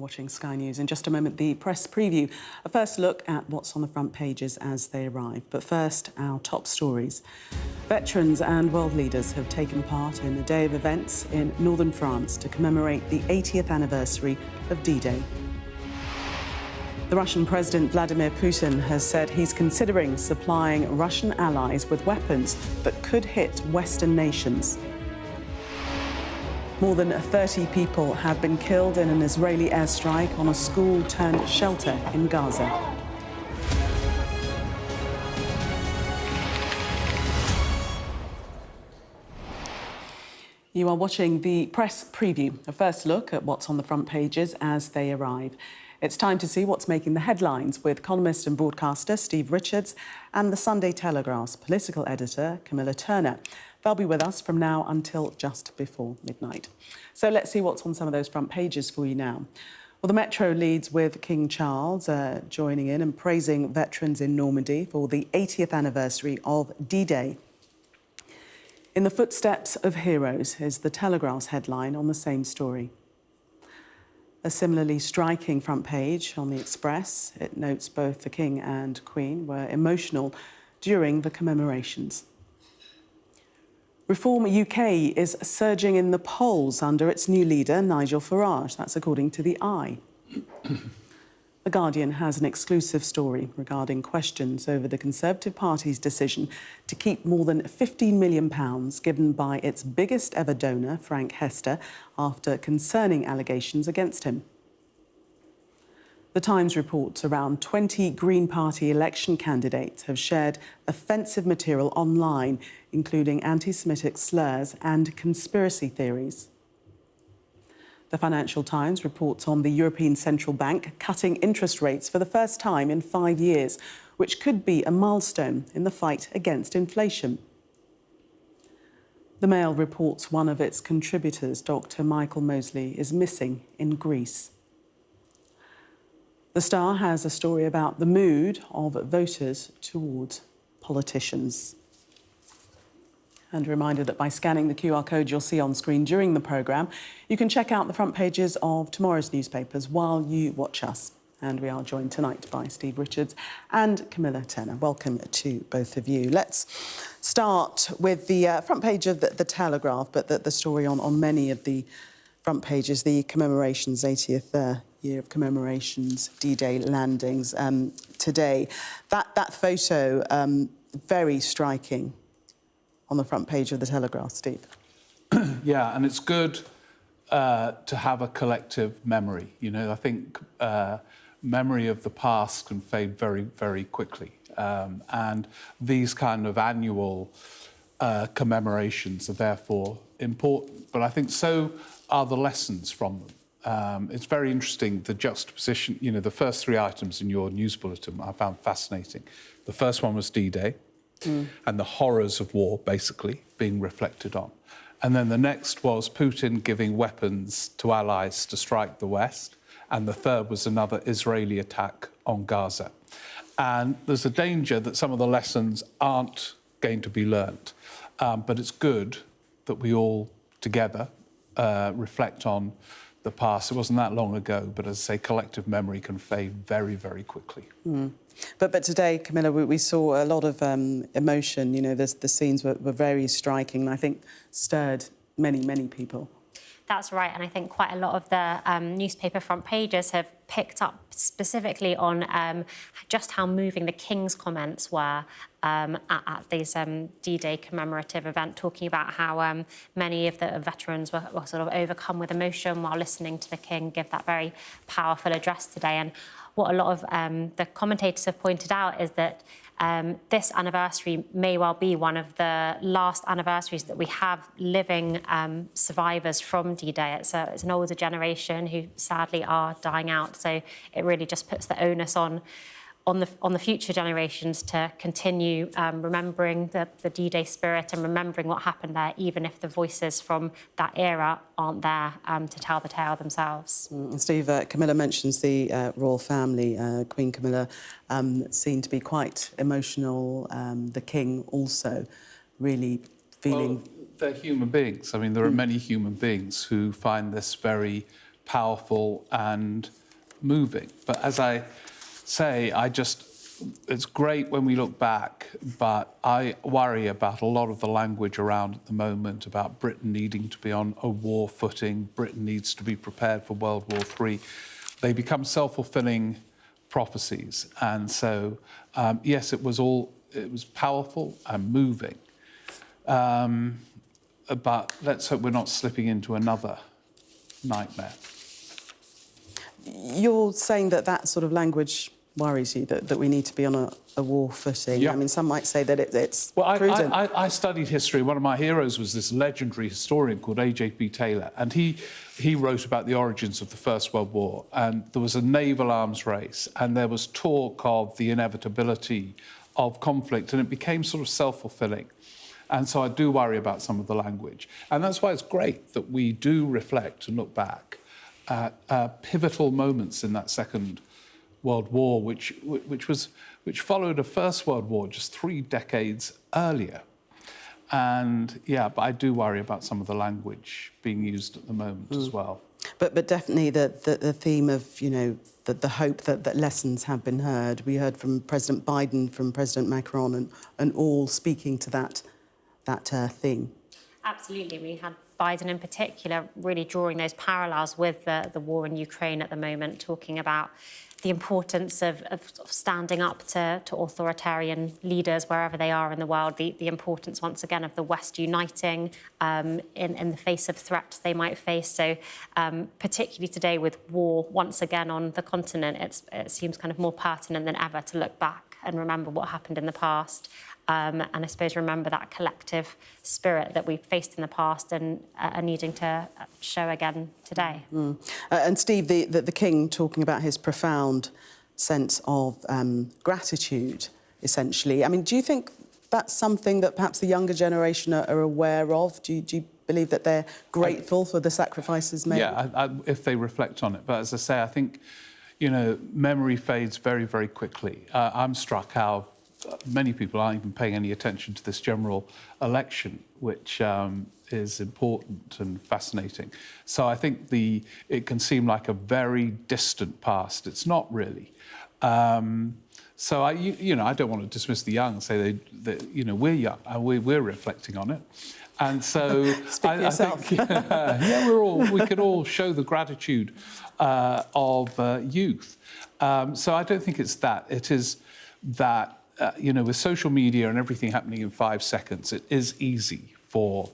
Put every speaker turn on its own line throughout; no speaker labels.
watching Sky News. In just a moment, the press preview. A first look at what's on the front pages as they arrive. But first, our top stories. Veterans and world leaders have taken part in a day of events in northern France to commemorate the 80th anniversary of D-Day. The Russian President Vladimir Putin has said he's considering supplying Russian allies with weapons that could hit Western nations. More than 30 people have been killed in an Israeli airstrike on a school-turned-shelter in Gaza. You are watching the press preview, a first look at what's on the front pages as they arrive. It's time to see what's making the headlines with columnist and broadcaster Steve Richards and the Sunday Telegraph's political editor Camilla Turner. They'll be with us from now until just before midnight. So let's see what's on some of those front pages for you now. Well, the Metro leads with King Charles joining in and praising veterans in Normandy for the 80th anniversary of D-Day. In the footsteps of heroes is the Telegraph's headline on the same story. A similarly striking front page on the Express. It notes both the King and Queen were emotional during the commemorations. Reform UK is surging in the polls under its new leader, Nigel Farage. That's according to The Eye. The Guardian has an exclusive story regarding questions over the Conservative Party's decision to keep more than £15 million given by its biggest ever donor, Frank Hester, after concerning allegations against him. The Times reports around 20 Green Party election candidates have shared offensive material online, including anti-Semitic slurs and conspiracy theories. The Financial Times reports on the European Central Bank cutting interest rates for the first time in 5 years, which could be a milestone in the fight against inflation. The Mail reports one of its contributors, Dr. Michael Mosley, is missing in Greece. The Star has a story about the mood of voters towards politicians. And a reminder that by scanning the QR code you'll see on screen during the programme, you can check out the front pages of tomorrow's newspapers while you watch us. And we are joined tonight by Steve Richards and Camilla Turner. Welcome to both of you. Let's start with the front page of the Telegraph, but the story on many of the front pages, the commemorations, 80th year of commemorations, D-Day landings today. That photo, very striking, on the front page of the Telegraph, Steve.
Yeah, and it's good to have a collective memory. You know, I think memory of the past can fade very, very quickly. And these kind of annual commemorations are therefore important. But I think so are the lessons from them. It's very interesting, the juxtaposition, you know, the first three items in your news bulletin I found fascinating. The first one was D-Day. And the horrors of war, basically, being reflected on. And then the next was Putin giving weapons to allies to strike the West. And the third was another Israeli attack on Gaza. And there's a danger that some of the lessons aren't going to be learnt. But it's good that we all together reflect on the past. It wasn't that long ago, but as I say, collective memory can fade very, very quickly.
But today, Camilla, we saw a lot of emotion. You know, the scenes were very striking and I think stirred many people.
That's right, and I think quite a lot of the newspaper front pages have picked up specifically on just how moving the King's comments were at this D-Day commemorative event, talking about how many of the veterans were sort of overcome with emotion while listening to the King give that very powerful address today. And what a lot of the commentators have pointed out is that this anniversary may well be one of the last anniversaries that we have living survivors from D-Day. It's an older generation who sadly are dying out, so it really just puts the onus on the future generations to continue remembering the D-Day spirit and remembering what happened there, even if the voices from that era aren't there to tell the tale themselves.
Steve, Camilla mentions the royal family. Queen Camilla seemed to be quite emotional. The King also really feeling...
Well, they're human beings. I mean, there are many human beings who find this very powerful and moving. But as I say, it's great when we look back, but I worry about a lot of the language around at the moment about Britain needing to be on a war footing, Britain needs to be prepared for World War III. They become self-fulfilling prophecies. And so, yes, it was powerful and moving. But let's hope we're not slipping into another nightmare.
You're saying that sort of language worries you, that we need to be on a war footing.
Yeah.
I mean, some might say that it's
Well,
prudent.
I studied history. One of my heroes was this legendary historian called A.J.P. Taylor, and he wrote about the origins of the First World War, and there was a naval arms race, and there was talk of the inevitability of conflict, and it became sort of self-fulfilling. And so I do worry about some of the language. And that's why it's great that we do reflect and look back at pivotal moments in that Second World War, which followed a First World War just 3 decades earlier. And yeah, but I do worry about some of the language being used at the moment as well.
But definitely the theme of, you know, the hope that lessons have been heard. We heard from President Biden, from President Macron, and all speaking to that theme.
Absolutely. We had Biden in particular really drawing those parallels with the war in Ukraine at the moment, talking about the importance of standing up to authoritarian leaders wherever they are in the world, the importance, once again, of the West uniting in the face of threats they might face. So particularly today with war once again on the continent, it seems kind of more pertinent than ever to look back and remember what happened in the past. And I suppose remember that collective spirit that we've faced in the past and are needing to show again today.
And Steve, the King talking about his profound sense of gratitude, essentially. I mean, do you think that's something that perhaps the younger generation are aware of? Do you believe that they're grateful for the sacrifices made?
Yeah, if they reflect on it. But as I say, I think, you know, memory fades very, very quickly. I'm struck how many people aren't even paying any attention to this general election, which is important and fascinating. So I think it can seem like a very distant past. It's not really. So I don't want to dismiss the young and say that we're young and we're reflecting on it. And so I think we could all show the gratitude of youth. So I don't think it's that. It is that. With social media and everything happening in 5 seconds, it is easy for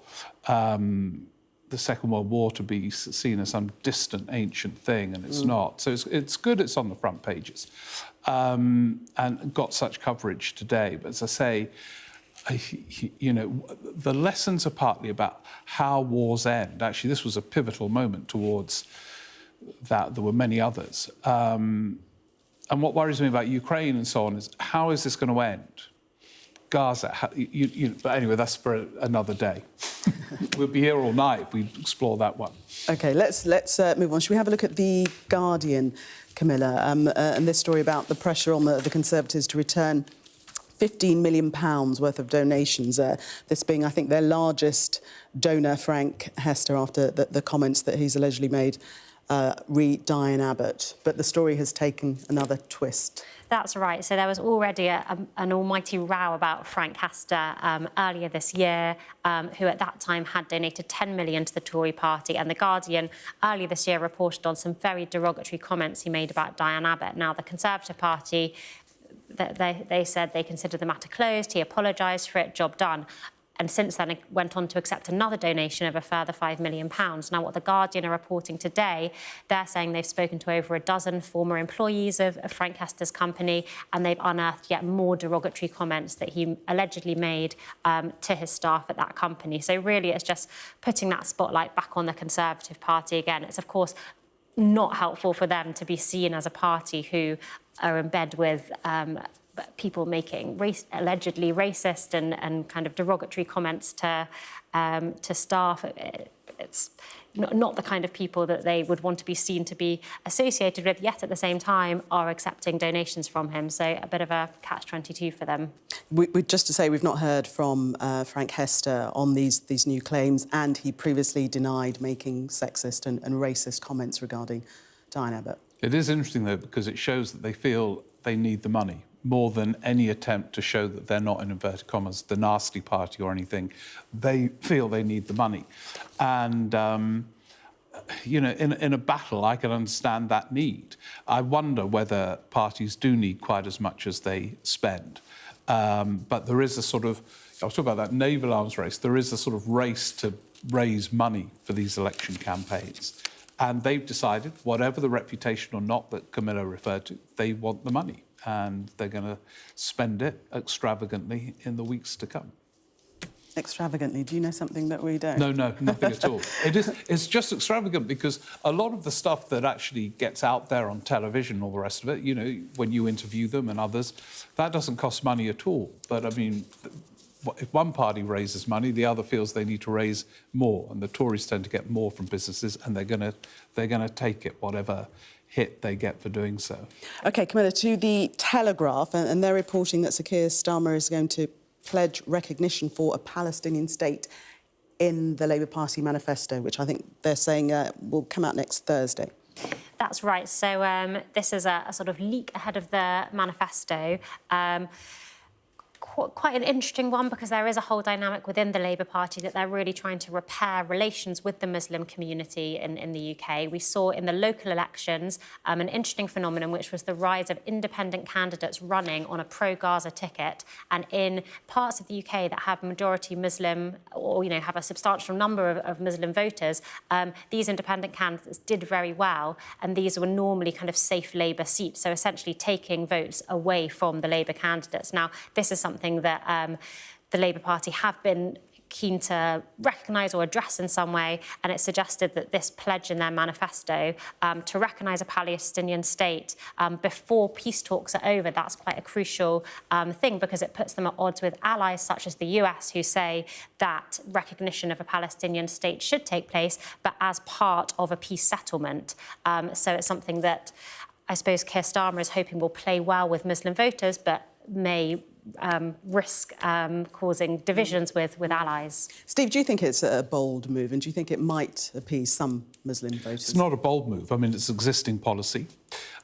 the Second World War to be seen as some distant, ancient thing, and it's not. So it's good it's on the front pages and got such coverage today. But as I say, the lessons are partly about how wars end. Actually, this was a pivotal moment towards that. There were many others. And what worries me about Ukraine and so on is how is this going to end? Gaza. But anyway, that's for another day. We'll be here all night if we explore that one. OK, let's
move on. Should we have a look at The Guardian, Camilla, and this story about the pressure on the Conservatives to return £15 million worth of donations, this being, I think, their largest donor, Frank Hester, after the comments that he's allegedly made re Diane Abbott. But the story has taken another twist.
That's right. So there was already an almighty row about Frank Hester earlier this year, who at that time had donated £10 million to the Tory party. And The Guardian earlier this year reported on some very derogatory comments he made about Diane Abbott. Now, the Conservative Party, they said they considered the matter closed. He apologised for it, job done. And since then, it went on to accept another donation of a further £5 million. Now, what The Guardian are reporting today, they're saying they've spoken to over a dozen former employees of Frank Hester's company, and they've unearthed yet more derogatory comments that he allegedly made to his staff at that company. So really, it's just putting that spotlight back on the Conservative Party again. It's, of course, not helpful for them to be seen as a party who are in bed with people making allegedly racist and kind of derogatory comments to staff. it's not the kind of people that they would want to be seen to be associated with, yet at the same time are accepting donations from him. So a bit of a catch-22 for them.
Just to say, we've not heard from Frank Hester on these new claims, and he previously denied making sexist and racist comments regarding Diane Abbott.
It is interesting, though, because it shows that they feel they need the money more than any attempt to show that they're not, in inverted commas, the nasty party or anything. They feel they need the money. And, you know, in a battle, I can understand that need. I wonder whether parties do need quite as much as they spend. But there is a sort of, I was talking about that naval arms race, there is a sort of race to raise money for these election campaigns. And they've decided, whatever the reputation or not that Camilla referred to, they want the money. And they're going to spend it extravagantly in the weeks to come.
Extravagantly? Do you know something that we don't?
No, nothing at all. It's just extravagant because a lot of the stuff that actually gets out there on television, all the rest of it, you know, when you interview them and others, that doesn't cost money at all. But, I mean, if one party raises money, the other feels they need to raise more. And the Tories tend to get more from businesses, and they're going to take it, whatever hit they get for doing so. OK,
Camilla, to the Telegraph, and they're reporting that Sir Keir Starmer is going to pledge recognition for a Palestinian state in the Labour Party manifesto, which I think they're saying will come out next Thursday.
That's right. So this is a sort of leak ahead of the manifesto. Quite an interesting one, because there is a whole dynamic within the Labour Party that they're really trying to repair relations with the Muslim community in the UK. We saw in the local elections an interesting phenomenon, which was the rise of independent candidates running on a pro-Gaza ticket. And in parts of the UK that have majority Muslim, or, you know, have a substantial number of Muslim voters, these independent candidates did very well. And these were normally kind of safe Labour seats, so essentially taking votes away from the Labour candidates. Now, this is something that the Labour Party have been keen to recognise or address in some way, and it suggested that this pledge in their manifesto to recognise a Palestinian state before peace talks are over, that's quite a crucial thing, because it puts them at odds with allies such as the US, who say that recognition of a Palestinian state should take place, but as part of a peace settlement. So it's something that I suppose Keir Starmer is hoping will play well with Muslim voters, but may risk causing divisions with allies.
Steve, do you think it's a bold move, and do you think it might appease some Muslim voters?
It's not a bold move. I mean, it's existing policy,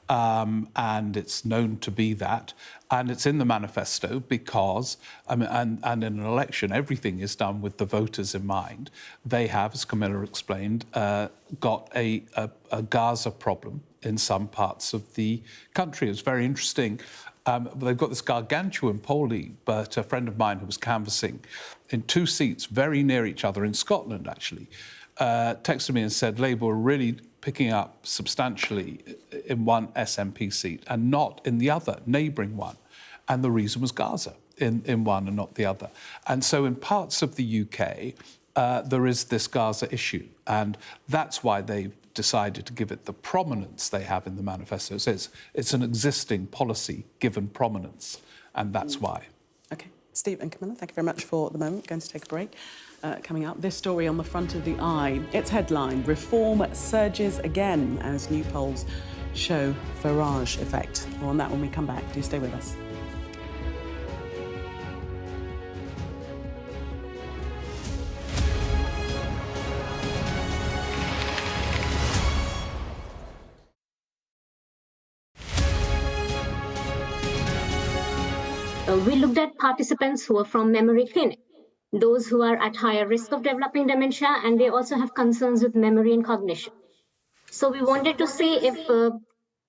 and it's known to be that, and it's in the manifesto because, I mean, and in an election, everything is done with the voters in mind. They have, as Camilla explained, got a Gaza problem in some parts of the country. It's very interesting. They've got this gargantuan poll lead, but a friend of mine who was canvassing in two seats very near each other in Scotland, actually, texted me and said Labour were really picking up substantially in one SNP seat and not in the other, neighbouring one. And the reason was Gaza in one and not the other. And so in parts of the UK, there is this Gaza issue. And that's why they've decided to give it the prominence they have in the manifesto. So it's an existing policy given prominence, and that's why.
OK. Steve and Camilla, thank you very much for the moment. We're going to take a break. Coming up, this story on the front of the Eye. Its headline, Reform surges again as new polls show Farage effect. More on that when we come back. Do stay with us.
We looked at participants who are from memory clinic, those who are at higher risk of developing dementia, and they also have concerns with memory and cognition. So we wanted to see if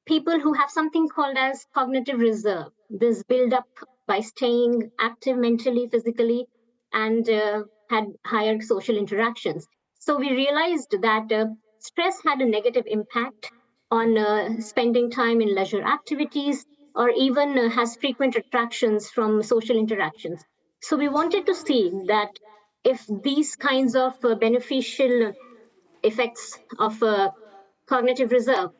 people who have something called as cognitive reserve, this build up by staying active mentally, physically, and had higher social interactions. So we realized that stress had a negative impact on spending time in leisure activities, or even has frequent attractions from social interactions. So we wanted to see that if these kinds of beneficial effects of cognitive reserve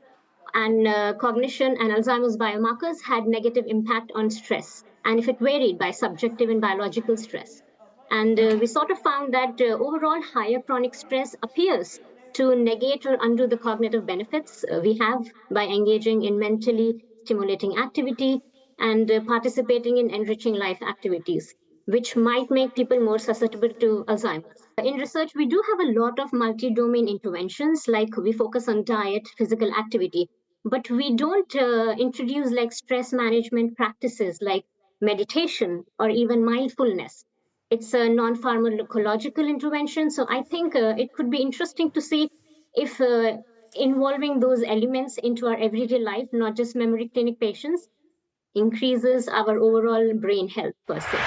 and cognition and Alzheimer's biomarkers had negative impact on stress, and if it varied by subjective and biological stress. And we sort of found that overall higher chronic stress appears to negate or undo the cognitive benefits we have by engaging in mentally stimulating activity and participating in enriching life activities, which might make people more susceptible to Alzheimer's. In research, we do have a lot of multi-domain interventions, like we focus on diet, physical activity, but we don't introduce like stress management practices like meditation or even mindfulness. It's a non-pharmacological intervention, so I think it could be interesting to see if involving those elements into our everyday life, not just memory clinic patients, increases our overall brain health per se.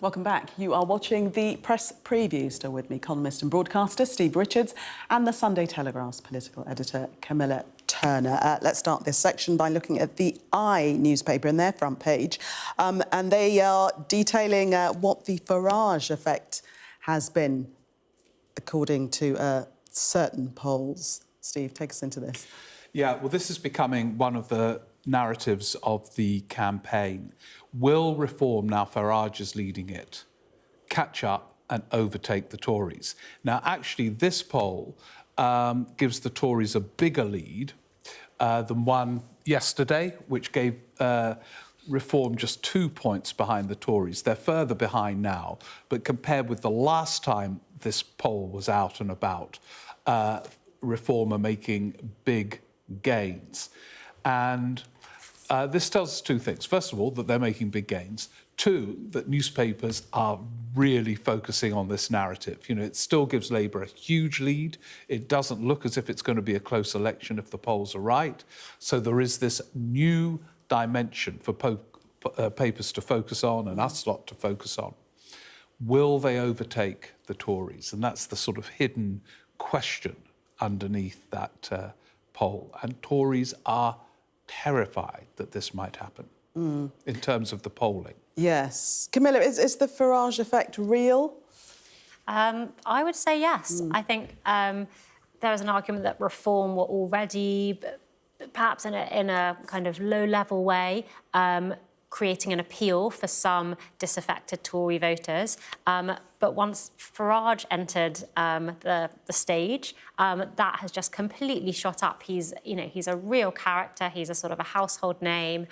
Welcome back. You are watching the press preview. Still with me, columnist and broadcaster Steve Richards and the Sunday Telegraph's political editor Camilla Turner. Let's start this section by looking at the I newspaper and their front page. And they are detailing what the Farage effect has been, according to certain polls. Steve, take us into this.
Yeah, well, this is becoming one of the narratives of the campaign. Will reform, now Farage is leading it, catch up and overtake the Tories? Now, actually, this poll gives the Tories a bigger lead than one yesterday, which gave reform just 2 points behind the Tories. They're further behind now, but compared with the last time this poll was out and about, reform are making big gains. And this tells us two things. First of all, that they're making big gains. Two, that newspapers are really focusing on this narrative. You know, it still gives Labour a huge lead. It doesn't look as if it's going to be a close election if the polls are right. So there is this new dimension for papers to focus on and us lot to focus on. Will they overtake the Tories? And that's the sort of hidden question underneath that poll. And Tories are terrified that this might happen in terms of the polling.
Yes. Camilla, is the Farage effect real?
I would say yes. I think there was an argument that reform were already, perhaps in a kind of low-level way, creating an appeal for some disaffected Tory voters. But once Farage entered the stage, that has just completely shot up. He's a real character. He's a sort of a household name.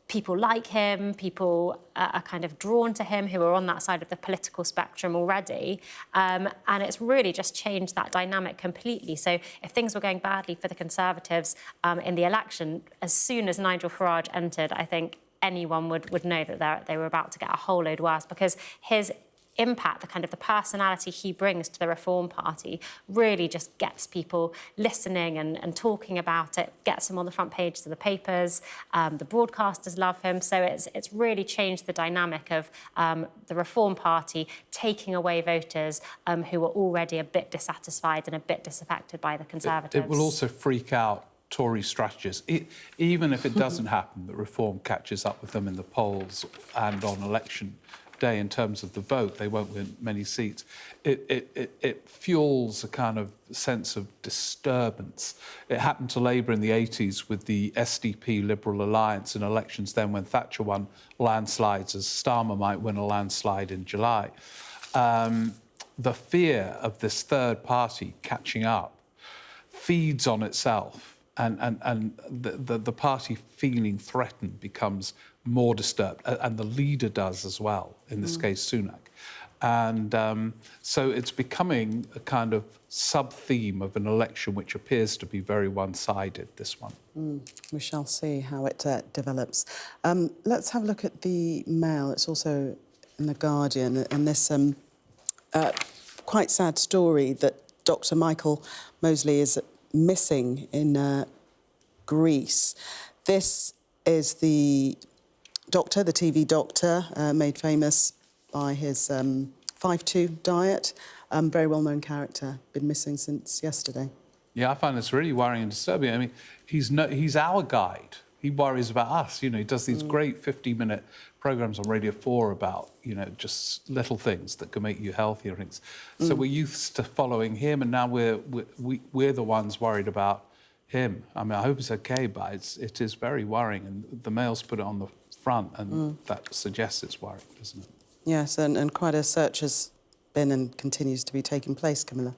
People like him. People are kind of drawn to him who are on that side of the political spectrum already. And it's really just changed that dynamic completely. So if things were going badly for the Conservatives in the election, as soon as Nigel Farage entered, I think anyone would know that they were about to get a whole load worse, because his impact, the kind of the personality he brings to the Reform Party really just gets people listening and talking about it, gets him on the front pages of the papers. The broadcasters love him. So it's really changed the dynamic of the Reform Party taking away voters who were already a bit dissatisfied and a bit disaffected by the Conservatives.
It will also freak out Tory strategists. Even if it doesn't happen that Reform catches up with them in the polls and on election day in terms of the vote, they won't win many seats. It fuels a kind of sense of disturbance. It happened to Labour in the 80s with the SDP Liberal Alliance in elections then when Thatcher won landslides, as Starmer might win a landslide in July. The fear of this third party catching up feeds on itself, and the party feeling threatened becomes more disturbed, and the leader does as well, in this case Sunak. And so it's becoming a kind of sub-theme of an election which appears to be very one-sided, this one.
We shall see how it develops. Let's have a look at the Mail. It's also in The Guardian, and this quite sad story that Dr. Michael Mosley is missing in Greece. This is the doctor, the TV doctor, made famous by his 5-2 diet. Very well-known character, been missing since yesterday.
Yeah, I find this really worrying and disturbing. I mean, he's our guide. He worries about us. You know, he does these great 50-minute programmes on Radio 4 about, you know, just little things that can make you healthier and things. So we're used to following him, and now we're the ones worried about him. I mean, I hope it's okay, but it is very worrying, and the Mail's put it on the front, and that suggests it's worrying, doesn't it?
Yes, and quite a search has been and continues to be taking place, Camilla.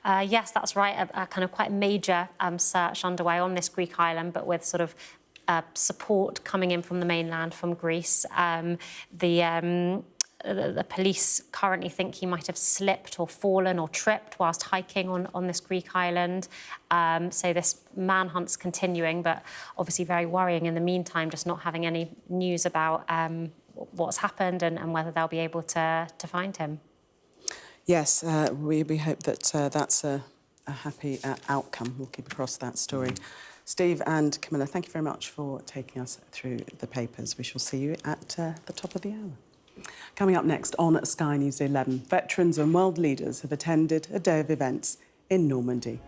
Yes, that's right. A kind of quite major search underway on this Greek island, but with sort of support coming in from the mainland, from Greece. The police currently think he might have slipped or fallen or tripped whilst hiking on this Greek island. So this manhunt's continuing, but obviously very worrying in the meantime, just not having any news about what's happened and whether they'll be able to find him.
Yes, we hope that that's a happy outcome. We'll keep across that story. Steve and Camilla, thank you very much for taking us through the papers. We shall see you at the top of the hour. Coming up next on Sky News 11, veterans and world leaders have attended a day of events in Normandy.